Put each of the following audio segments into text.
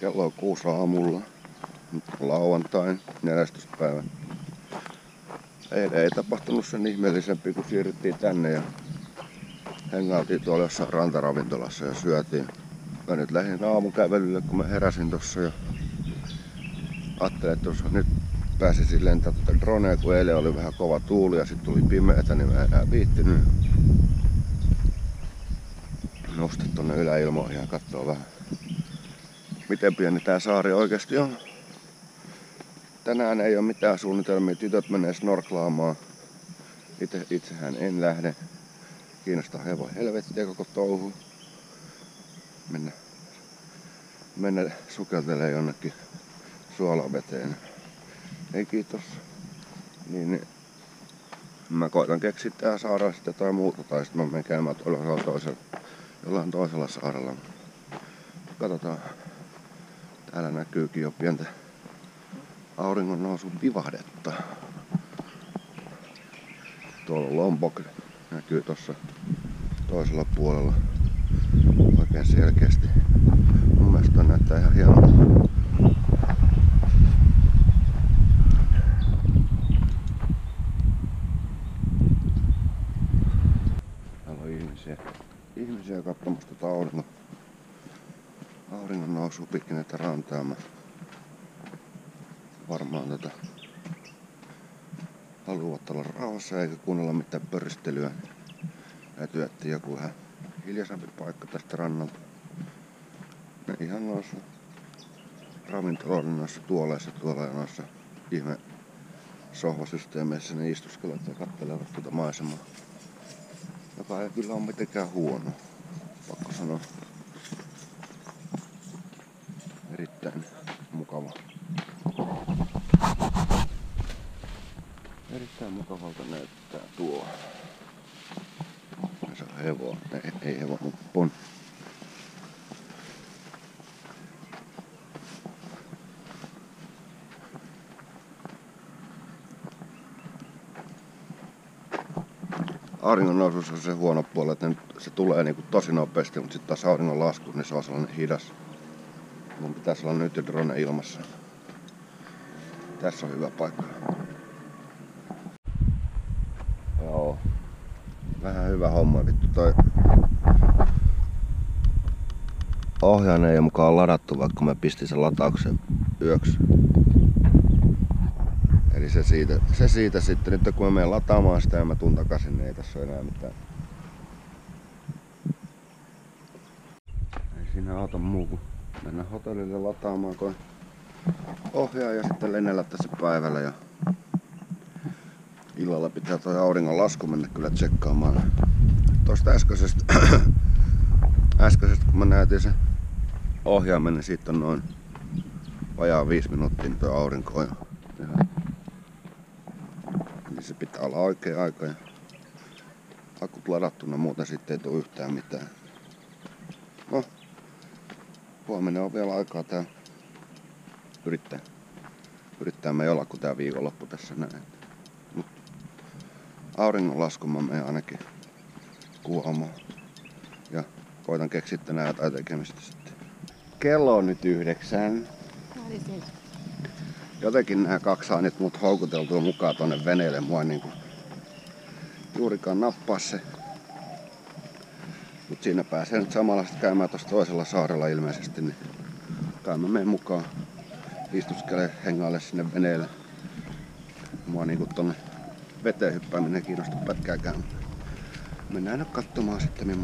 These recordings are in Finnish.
Kello on 6 aamulla. Nyt on lauantai, 14. päivä. Eilen ei tapahtunut sen ihmeellisempi, kun siirryttiin tänne ja hengailtiin tuolla jossain rantaravintolassa ja syötiin. Mä nyt lähdin aamukävelylle, kun mä heräsin tossa ja ajattelin, että nyt pääsisin lentää tuota dronea, kun eilen oli vähän kova tuuli ja sitten tuli pimeätä, niin mä en enää viittinyt. Nostin tonne yläilmoihin ja katsoo vähän, miten pieni tää saari oikeesti on. Tänään ei ole mitään suunnitelmia, tytöt menee snorklaamaan. Itsehän en lähde. Kiinnostaa hevon helvettiä koko touhu. Mennä sukeltelee jonnekin suolaveteen. Ei kiitos. Niin, mä koitan keksiä tää saarella sitten jotain muuta, tai sitten mä menen käymään jollain toisella saarella. Katsotaan. Täällä näkyykin jo pientä auringon nousun vivahdetta. Tuolla Lombok näkyy tuossa toisella puolella oikein selkeästi. Mun mielestä toi näyttää ihan hienolta. Täällä on ihmisiä katsomassa tuota auringon nousua pitkin näitä rantaa. Varmaan haluavat olla rauhassa eikä kuunnella mitään pöristelyä. Täytyy etsiä joku vähän hiljaisempi paikka tästä rannalta. Ne ihan noissa ravintoloiden noissa tuoleissa tuolla ja noissa ihme sohvasysteemeissä ne istuskelevat ja katselevat tuota maisemaa. Joka ei kyllä ole mitenkään huono, pakko sanoa. Erittäin mukava. Erittäin mukavalta näyttää tuo. Se on hevo. Ei hevo, mutta pon. Auringon nousussa on se huono puoli, että se tulee niinku tosi nopeasti, mutta sitten taas auringon lasku, niin se on sellainen hidas. Mun pitäisi olla nyt jo drone ilmassa. Tässä on hyvä paikka. Joo. Vähän hyvä homma vittu toi. Ohjaan ei mukaan ladattu, vaikka mä pistin sen latauksen yöksi. Eli se siitä sitten. Nyt kun mä menen lataamaan sitä ja mä tuun takaisin, niin ei tässä ole enää mitään. Ei siinä auta muu kuin mennä hotellille lataamaan ohjaa ja sitten lennellä tässä päivällä. Ja illalla pitää toi auringon lasku mennä kyllä tsekkaamaan. Tuosta äskeisestä kun mä näytin sen ohjaamen, niin siitä on noin vajaa 5 minuuttia niin toi aurinko on. Niin se pitää olla oikea aika ja akut ladattuna, muuten sitten ei tule yhtään mitään. No, huomenna on vielä aikaa tää yrittää me olla, kun tää viikonloppu tässä näin. Auringonlaskun mä menen ainakin kuvaamaan ja koitan keksiä tänään jotain tekemistä sitten. Kello on nyt 9. Jotenkin nämä kaksi saa nyt mut houkuteltua mukaan tonne veneelle. Mua niinku juurikaan nappaa se. Mut siinä pääsee nyt samalla käymään tossa toisella saarella ilmeisesti, niin kai mä menen mukaan istuskele hengaille sinne veneelle. Mua niinku tonne veteen hyppääminen kiinnostaa pätkääkään. Mennään nyt katsomaan sitten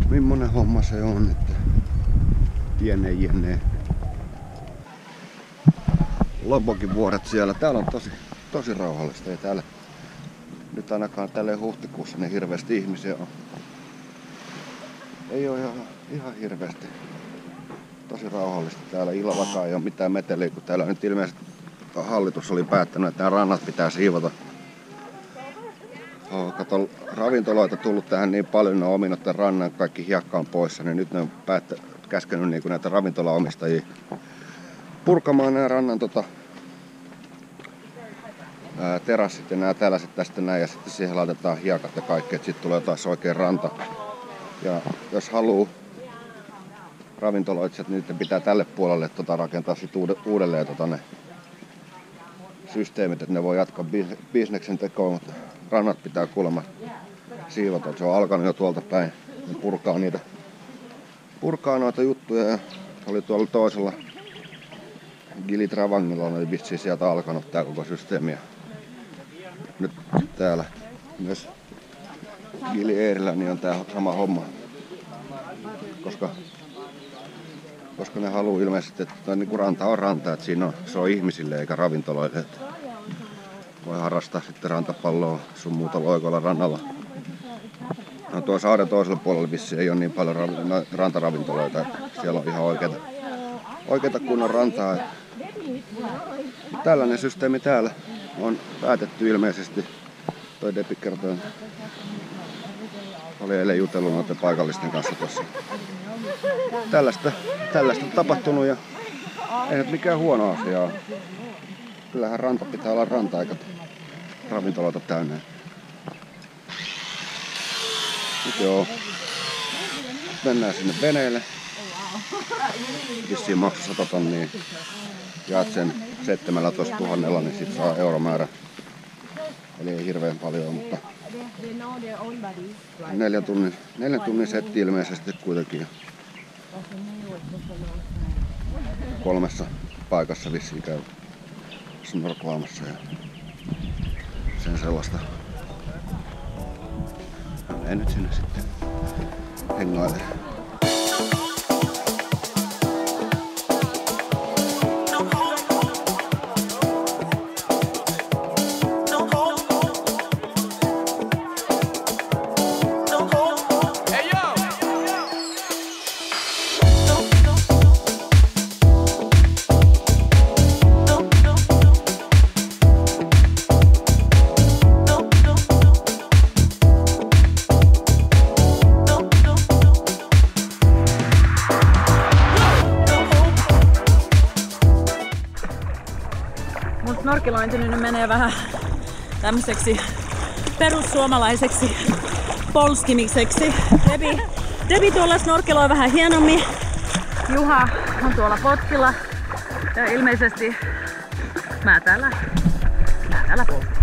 millainen homma se on, että jne. Lombokin vuoret siellä. Täällä on tosi rauhallista. Ei täällä nyt ainakaan tälleen huhtikuussa niin hirveästi ihmisiä on. Ei oo ihan hirveästi. Tosi rauhallista. Täällä illallakaan ei oo mitään meteliä, kun täällä nyt ilmeisesti hallitus oli päättänyt, että nämä rannat pitää siivota. Kato, ravintoloita tullut tähän niin paljon, ne on ominut tämän rannan, kaikki hiekka on poissa, niin nyt ne on käskenyt niin näitä ravintolaomistajia purkamaan nämä rannan terassit ja nämä tällaiset tästä näin, ja sitten siihen laitetaan hiekat ja kaikki, että sitten tulee taas oikein ranta. Ja jos ravintoloitsijat, niiden pitää tälle puolelle rakentaa sit uudelleen ne systeemit, että ne voi jatkaa bisneksen tekoa, mutta rannat pitää kuulemma siivota. Se on alkanut jo tuolta päin. Ne purkaa noita juttuja ja oli tuolla toisella Gili Travangilla oli vissiin sieltä alkanut tää koko systeemi. Nyt täällä myös Gili Eerillä niin on tää sama homma. Koska ne haluaa ilmeisesti, että niin ranta on ranta, että se on ihmisille eikä ravintoloille. Että voi harrastaa sitten rantapalloa sun muuta loikoilla rannalla. No tuo saaren toisella puolella vissiin ei ole niin paljon rantaravintoloita, että siellä on ihan oikeita kunnon rantaa. Tällainen systeemi täällä on päätetty ilmeisesti. Toi Depi kertoi, oli eilen jutellut noiden paikallisten kanssa tuossa. Tällaista on tapahtunut ja ei nyt mikään huono asia. Kyllähän ranta pitää olla ranta eikä ravintoloita täynnä. Nyt joo. Mennään sinne veneelle. Vissiin maksu 100 tonnia. Jaat sen 17 000, niin sit saa euromäärä. Eli ei hirveän paljon, mutta 4 tunnin setti ilmeisesti kuitenkin. 3 paikassa vissiin käy snorklaamassa ja sen sellaista. Mene nyt sinne sitten hengaile. Snorkelointi nyt menee vähän tämmöiseksi perussuomalaiseksi polskimiseksi. Debi tuolla snorkeloi vähän hienommin. Juha on tuolla potkilla. Ja ilmeisesti mä täällä polskin.